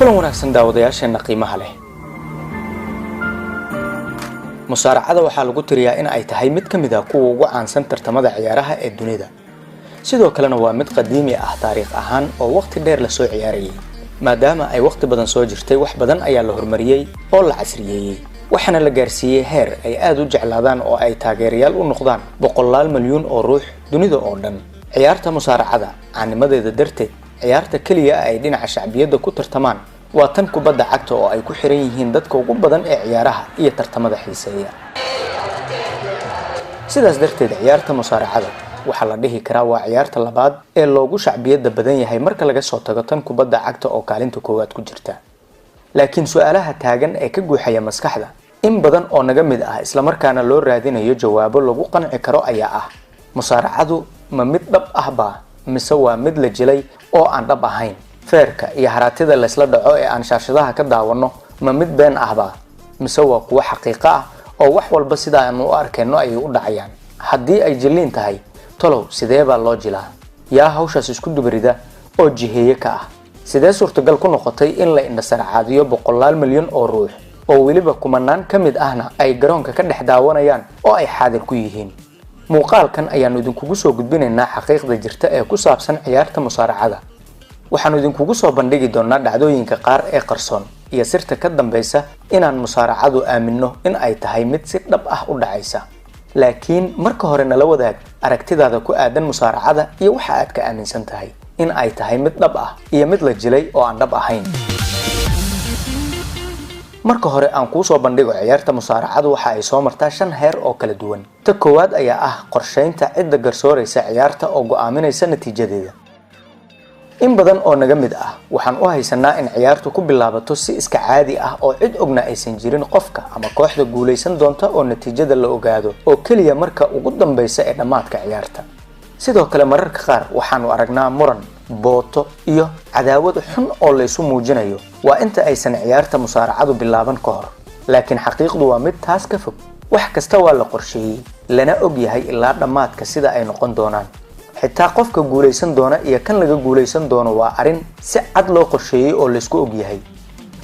kulan wanaagsan daawadayaasheena qiimaha leh. Musaaracada waxaa lagu tiriyaa in ay tahay mid ka mid ah kuwa ugu caansan tartamada ciyaaraha ee dunida. Sidoo kalena waa mid qadiimi ah taariikh ahaan oo waqti dheer la soo ciyaarayay. maadaama ay waqti badan soo jirtay wax badan ayaa la horumariyay oo la casriyeeyay. waxaana la gaarsiiyay heer ay aad u jeclaadaan oo ay taageerayaal u noqdaan boqolaal milyuun oo ruux dunida oo dhan. ciyaarta musaaracada caanimadeeda darteed ciyaarta kaliya ay dhinaca shacbiyadda ku tartamaan waa tan kubadda cagta oo ay ku xiran yihiin dadka ugu badan ee ciyaaraha iyo tartamada xiiseeya. sidaas darteed ciyaarta musaaracada waxaa la dhihi karaa waa ciyaarta labaad ee loogu shacbiyadda badan yahay marka laga soo tago tan kubadda cagta oo kaalinta koowaad ku jirta. laakiin su'aalaha taagan ee ka guuxaya maskaxda in badan oo naga mid ah isla markaana loo raadinayo jawaabo lagu qanci karo ayaa ah: musaaracadu ma mid dhab ah baa mise waa mid la jilay oo aan dhab ahayn? feerka iyo haraatida la isla dhaco ee aan shaashadaha ka daawano ma mid been ah baa mise waa kuwa xaqiiqo ah oo wax walba sida aan u arkayno ay u dhacayaan? haddii ay jiliin tahay, tolow sidee baa loo jilaa? yaa hawshaas isku dubarida oo jiheeye ka ah? sidee suurtagal ku noqotay in la indhasaracaadiyo boqolaal milyan oo ruux oo weliba kumanaan ka mid ahna ay garoonka ka dhex daawanayaan oo ay xaadir ku yihiin? muuqaalkan ayaanu idinkugu soo gudbinaynaa xaqiiqda jirta ee ku saabsan ciyaarta musaaracada. waxaanu idinkugu soo bandhigi doonaa dhacdooyinka qaar ee qarsoon iyo sirta ka dambaysa inaan musaaracadu aaminno in ay tahay mid si dhab ah u dhacaysa. laakiin marka hore nala wadaag aragtidaada ku aadan musaaracada iyo waxa aad ka aaminsan tahay in ay tahay mid dhab ah iyo mid la jilay oo aan dhab ahayn. marka hore aan kuu soo bandhigo ciyaarta musaaracadu waxa ay soo martaa 5 heer oo kala duwan. ta koowaad ayaa ah qorsheynta cidda garsooraysa ciyaarta oo go'aaminaysa natiijadeeda. in badan oo naga mid ah waxaan u haysanaa in ciyaartu ku bilaabato si iska caadi ah oo cid ogna aysan jirin qofka ama kooxda guuleysan doonta oo natiijada la ogaado oo kaliya marka ugu dambaysa ee dhamaadka ciyaarta. sidoo kale mararka qaar waxaanu aragnaa muran, booto iyo cadaawad xun oo la isu muujinayo waa inta aysan ciyaarta musaaracadu bilaaban ka hor. laakiin xaqiiqdu waa mid taas ka fog. wax kasta waa la qorsheeyay, lana og yahay ilaa dhamaadka sida ay noqon doonaan. xitaa qofka guuleysan doona iyo kan laga guuleysan doono waa arin si cad loo qorsheeyay oo la isku og yahay.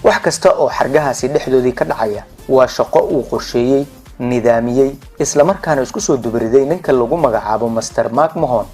wax kasta oo xargahaasi dhexdoodii ka dhacaya waa shaqo uu qorsheeyay, nidaamiyay, isla markaana isku soo dubariday ninka lagu magacaabo Master Mark Mahon.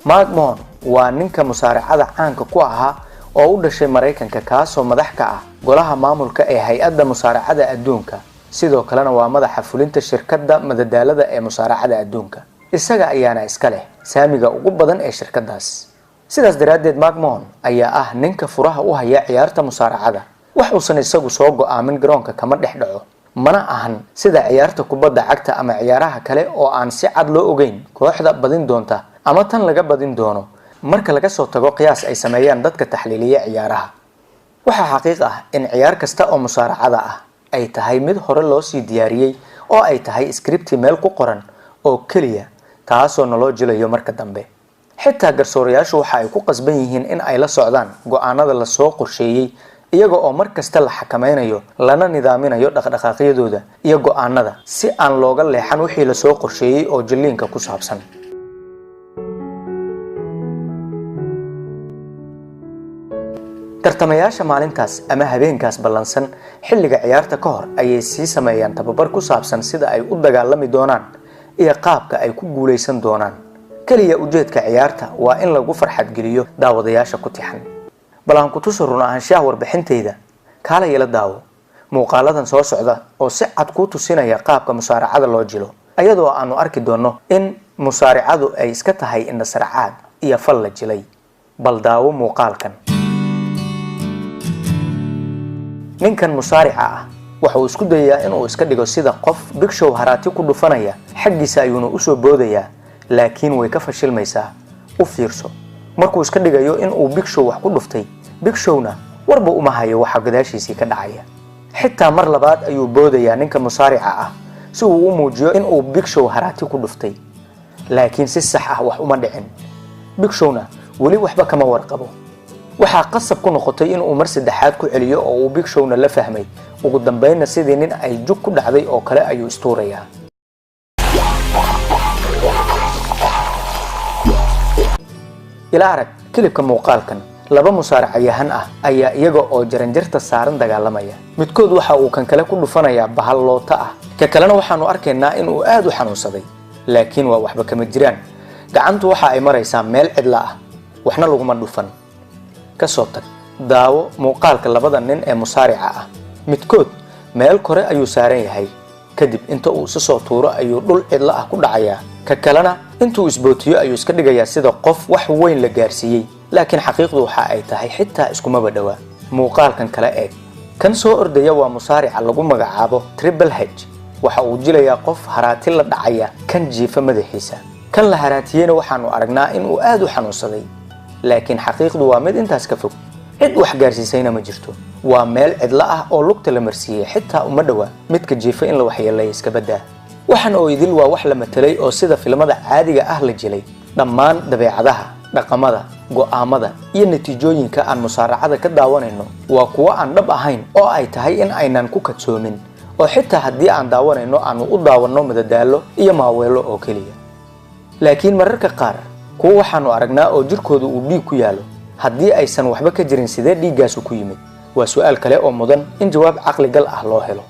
Mark Mahon waa ninka musaaracada caanka ku ahaa oo u dhashay Mareykanka kaasoo madax ka ah golaha maamulka ee hay'adda musaaracada adduunka. sidoo kalena waa madaxa fulinta shirkadda madadaalada ee musaaracada adduunka. isaga ayaana iska leh saamiga ugu badan ee shirkadaas. sidaas daraadeed Mark Mahon ayaa ah ninka furaha u haya ciyaarta musaaracada. wax uusan isagu soo go'aamin garoonka kama dhex dhaco, mana ahan sida ciyaarta kubadda cagta ama ciyaaraha kale oo aan si cad loo ogeyn kooxda badin doonta ama tan laga badin doono marka laga soo tago qiyaas ay sameeyaan dadka taxliiliya ciyaaraha. waxa xaqiiq ah in ciyaar kasta oo musaaracada ah ay tahay mid hore loo sii diyaariyay oo ay tahay script meel ku qoran oo kaliya taasoo naloo jilayo marka dambe. xitaa garsoorayaashu waxa ay ku qasban yihiin in ay la socdaan go'aanada la soo qorsheeyay iyaga oo markasta la xakameynayo lana nidaaminayo dhaqdhaqaaqyadooda iyo go'aanada si aan looga leexan wixii la soo qorsheeyay oo jiliinka ku saabsan. tartamayaasha maalintaas ama habeenkaas ballansan xilliga ciyaarta ka hor ayay sii sameeyaan tababar ku saabsan sida ay u dagaalami doonaan iyo qaabka ay ku guuleysan doonaan. kaliya ujeedka ciyaarta waa in lagu farxad geliyo daawadayaasha ku tixan. bal aan ku tuso run ahaanshaha warbixintayda kaala yala daawo muuqaaladan soo socda oo si cad ku tusinaya qaabka musaaracada loo jilo, ayadoo aanu arki doono in musaaracadu ay iska tahay indhasaracaad iyo fal la jilay. bal daawo muuqaalkan. ninkan musaarica ah waxa uu isku dayayaa inuu iska dhigo sida qof big show haraati ku dhufanaya, xaggiisa ayuuna u soo boodayaa, laakiin way ka fashilmaysaa. u fiirso, markuu iska dhigayo in uu big show wax ku dhuftay, big showna warba uma hayo waxa gadaashiisii ka dhacaya. xitaa mar labaad ayuu boodayaa ninka musaarica ah si uu u muujiyo in uu big show haraati ku dhuftay, laakiin si sax ah wax uma dhicin. big showna weli waxba kama warqabo. waxaa qasab ku noqotay in uu mar saddexaad ku celiyo oo uu big showna la fahmay. ugu dambeynna sidii nin ay jug ku dhacday oo kale ayuu istuurayaa. ila arag kilibka muuqaalkan laba musaaracayahan ah ayaa iyaga oo jaranjarta saaran dagaalamaya. midkood waxa uu kan kale ku dhufanayaa bahal loota ah, ka kalena waxaanu arkaynaa in uu aad u xanuunsaday, laakiin waa waxba kama jiraan. gacantu waxa ay maraysaa meel cidla ah, waxna laguma dhufan. ka soo tag daawo muuqaalka labada nin ee musaarica ah. midkood meel kore ayuu saaran yahay, kadib inta uu soo tuuro ayuu dhul cidla ah ku dhacayaa. ka kalena intuu isbootiyo ayuu iska dhigayaa sida qof wax weyn la gaarsiiyey, laakiin xaqiiqdu waxa ay tahay xitaa iskumaba dhawaa. muuqaalkan kale eeg, kan soo ordaya waa musaarica lagu magacaabo Triple H. waxa uu jilayaa qof haraati la dhacaya kan jiifa madaxiisa. kan la haraatiyeyna waxaanu aragnaa in uu aad u xanuunsaday, laakiin xaqiiqdu waa mid intaas ka fog. cid wax gaarsiisayna ma jirto, waa meel cidla ah oo lugta la marsiiyey, xitaa uma dhawaa midka jiifa in la waxyeelay iska badaa. waxaan oo idil waa wax la matelay oo sida filimada caadiga ah la jilay. dhammaan dabeecadaha, dhaqamada, go'aamada iyo natiijooyinka aan musaaracada ka daawanayno waa kuwo aan dhab ahayn oo ay tahay in aynan ku kadsoomin, oo xitaa haddii aan daawanayno aanu u daawanno madadaalo iyo maaweelo oo keliya. laakiin mararka qaar kuwa waxaanu aragnaa oo jirkooda uu dhiig ku yaalo. haddii aysan waxba ka jirin sidee dhiiggaasu ku yimid? waa su'aal kale oo mudan in jawaab caqli gal ah loo helo.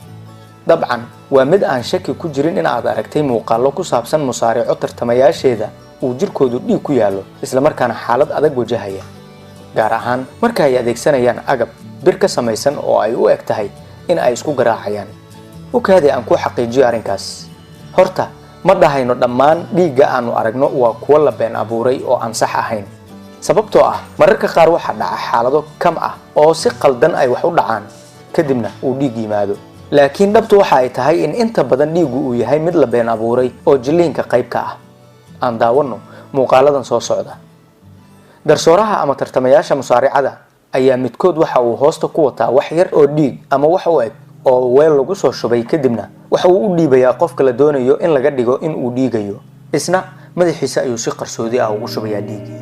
dabcan waa mid aan shaki ku jirin in aad aragtay muuqaallo ku saabsan musaarico tartamayaasheeda uu jirkoodu dhiig ku yaalo, isla markaana xaalad adag wajahaya, gaar ahaan marka ay adeegsanayaan agab bir ka samaysan oo ay u eg tahay in ay isku garaacayaan. okaadii aan ku xaqiijiyo arrinkaas. horta ma dhahayno dhammaan dhiigga aanu aragno waa kuwo la been abuuray oo aan sax ahayn, sababtoo ah mararka qaar waxaa dhaca xaalado kam ah oo si qaldan ay wax u dhacaan, kadibna uu dhiig yimaado. laakiin dhabtu waxa ay tahay in inta badan dhiiggu uu yahay mid la been abuuray oo jilliinka qayb ka ah. aan daawanno muuqaaladan soo socda. garsooraha ama tartamayaasha musaaricada ayaa midkood waxa uu hoosta ku wataa wax yar oo dhiig ama wax u eg oo weel lagu soo shubay, kadibna waxa uu u dhiibayaa qofka la doonayo in laga dhigo in uu dhiigayo. isna madaxiisa ayuu si qarsoodi ah ugu shubayaa dhiigii.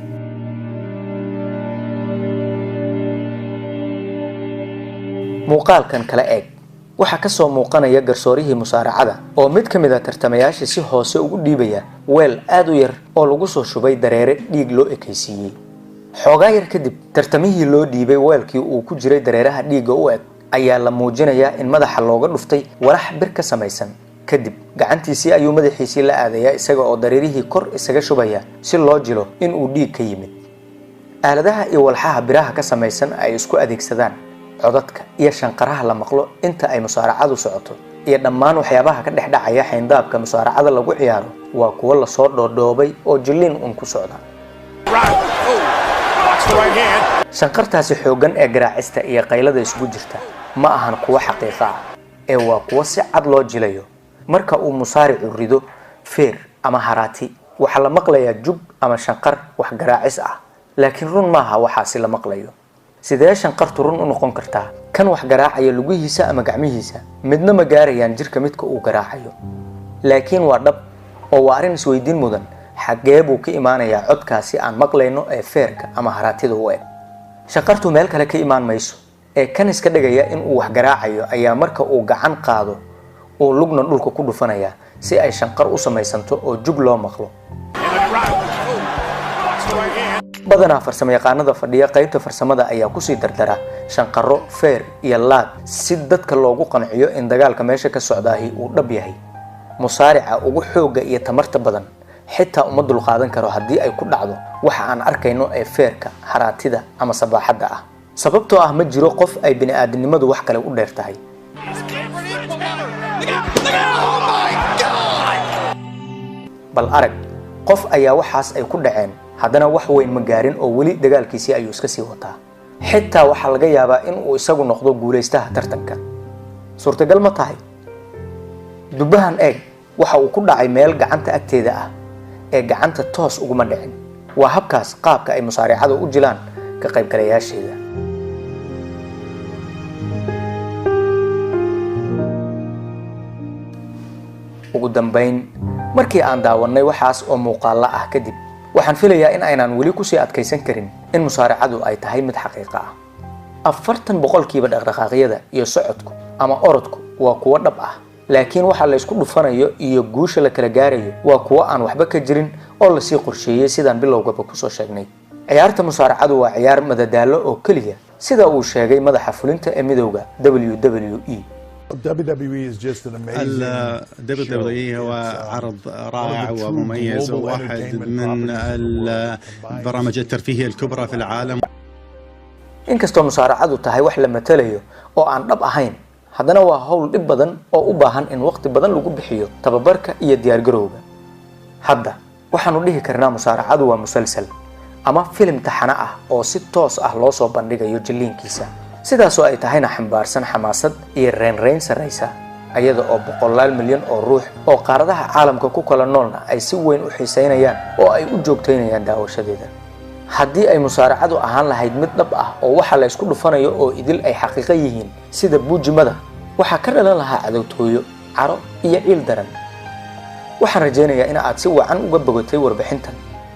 muuqaalkan kale eeg, waxaa ka soo muuqanaya garsoorihii musaaracada oo mid ka mid ah tartamayaasha si hoose ugu dhiibaya weel aad u yar oo lagu soo shubay dareere dhiig loo ekaysiiyey. xoogaa yar kadib, tartamihii loo dhiibay weelkii uu ku jiray dareeraha dhiigga u eg ayaa la muujinayaa in madaxa looga dhuftay walax bir ka samaysan. kadib gacantiisii ayuu madaxiisii la aadayaa isaga oo dareerihii kor isaga shubaya si loo jilo in uu dhiig ka yimid. aaladaha iyo walxaha biraha ka samaysan ay isku adeegsadaan, codadka iyo shanqaraha la maqlo inta ay musaaracadu socoto, iyo dhammaan waxyaabaha ka dhex dhacaya xayndaabka musaaracada lagu ciyaaro waa kuwo la soo dhoodhoobay oo jilliin un ku socda. shanqartaasi xooggan ee garaacista iyo qaylada isugu jirta ma ahan kuwo xaqiiqo ah, ee waa kuwo si cad loo jilayo. marka uu musaaricu rido feer ama haraati, waxaa la maqlayaa jug ama shanqar wax garaacis ah, laakiin run maaha waxaasi la maqlayo. sidee shanqartu run u noqon kartaa? kan wax garaacaya lugihiisa ama gacmihiisa midna ma gaarayaan jirka midka uu garaacayo. laakiin waa dhab oo waa arrin isweydiin mudan, xaggee buu ka imaanayaa codkaasi aan maqlayno ee feerka ama haraatida u eg? shanqartu meel kale ka imaan mayso, ee kan iska dhigaya in uu wax garaacayo ayaa marka uu gacan qaado uu lugna dhulka ku dhufanaya si ay shanqar u samaysanto oo jug loo maqlo. badanaa farsamayaqaanada fadhiya qaybta farsamada ayaa kusii dardara shanqaro, feer iyo laad si dadka loogu qanciyo in dagaalka meesha ka socdaahi uu dhab yahay. musaarica ugu xoogga iyo tamarta badan xitaa uma dulqaadan karo haddii ay ku dhacdo waxa aan arkayno ee feerka, haraatida ama sabaaxadda ah, sababtoo ah ma jiro qof ay bini'aadanimadu wax kale u dheer tahay. bal arag, qof ayaa waxaas ay ku dhaceen, haddana wax weyn ma gaarin oo weli dagaalkiisii ayuu iska sii wataa. xitaa waxaa laga yaabaa in uu isagu noqdo guulaystaha tartanka. suurtagal ma tahay? dubbahan eeg, waxa uu ku dhacay meel gacanta agteeda ah, ee gacanta toos uguma dhicin. waa habkaas qaabka ay musaaricada u jilaan ka qaybgalayaasheeda. ugu dambayn, markii aan daawannay waxaas oo muuqaalo ah kadib, waxaan filayaa in aynaan weli kusii adkaysan karin in musaaracadu ay tahay mid xaqiiqo ah. 40% dhaqdhaqaaqyada iyo socodku ama orodku waa kuwo dhab ah, laakiin waxa la isku dhufanayo iyo guusha la kala gaarayo waa kuwo aan waxba ka jirin oo la sii qorsheeyay sidaan bilowgaba ku soo sheegnay. ciyaarta musaaracadu waa ciyaar madadaalo oo kaliya sida uu sheegay madaxa fulinta ee midowga WWE. WWE هو عرض رائع ومميز وواحد من البرامج الترفيهية الكبرى في العالم. inkastoo musaaracadu tahay wax la matalayo oo aan dhab ahayn, haddana waa hawl dhib badan oo u baahan in waqti badan lagu bixiyo tababarka iyo diyaar garowga. hadda waxaanu dhihi karnaa musaaracadu waa musalsal ama filim taxana ah oo si toos ah loo soo bandhigayo jilliinkiisa, sidaasoo ay tahayna xambaarsan xamaasad iyo reyn sareysa, ayada oo boqolaal milyan oo ruux oo qaaradaha caalamka ku kala noolna ay si weyn u xiiseynayaan oo ay u joogteynayaan daawashadeeda. haddii ay musaaracadu ahaan lahayd mid dhab ah oo waxa la isku dhufanayo oo idil ay xaqiiqo yihiin sida buujimada, waxaa ka dhalan lahaa cadowtooyo, caro iyo ciil daran. waxaan rajaynayaa in aad si wacan uga bogatay warbixintan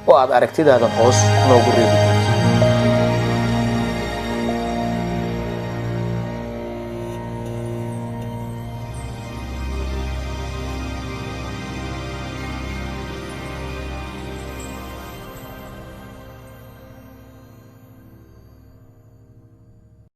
oo aad aragtidaada hoos noogu reebi.